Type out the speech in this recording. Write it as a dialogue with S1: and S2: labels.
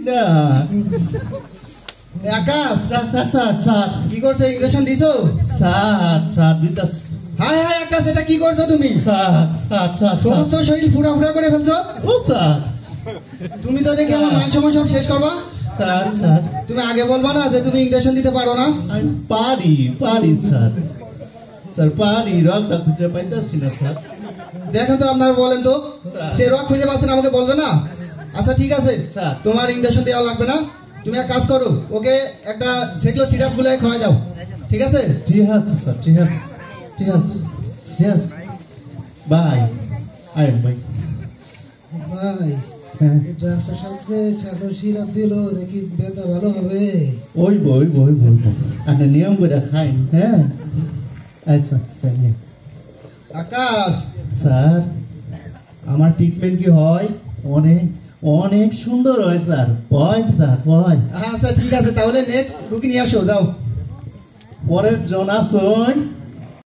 S1: না
S2: আকাশ
S1: sir sir sir sir
S2: কি করছো? ইঞ্জেকশন দিছো?
S1: স্যার স্যার দিতাস
S2: হায় হায় আকাশ, এটা কি করছো তুমি?
S1: স্যার স্যার স্যার
S2: সমস্ত শরীর ফুরা ফুরা করে ফেলছো।
S1: ও স্যার
S2: তুমি তো দেখি আমার মান সম্মান সব শেষ করবা।
S1: স্যার স্যার
S2: তুমি আগে বলবা না যে তুমি ইঞ্জেকশন দিতে পারো না?
S1: আমি পারি পারি স্যার স্যার পারি রক্ত খুঁজে পাইতেছি না স্যার
S2: দেখেন তো আপনার বলেন তো, সে রক খুঁজে পাচ্ছেন আমাকে বলবে না? আচ্ছা ঠিক আছে,
S1: স্যার।
S2: তোমার ইঞ্জেকশন দেওয়া লাগবে না। তুমি এক কাজ করো, ওকে একটা সেকলো সিরাপ গুলো খাওয়াই দাও, ঠিক আছে?
S1: ঠিক আছে স্যার ঠিক আছে ঠিক আছে ঠিক আছে বাই আই বাই
S2: ভাই
S1: হ্যাঁ
S2: ডাক্তার সাহেব যে সেকলো সিরাপ দিল, দেখি ব্যথা ভালো হবে?
S1: ওই বই বই বলবো আপনি নিয়ম করে খাই হ্যাঁ আচ্ছা স্যার
S2: আকাশ,
S1: স্যার
S2: আমার ট্রিটমেন্ট কি হয়?
S1: অনেক অনেক সুন্দর হয় স্যার ভয় স্যার ভয়
S2: আচ্ছা ঠিক আছে, তাহলে নেক্সট রুগী নিয়ে আসো, যাও।
S1: পরের জন আসুন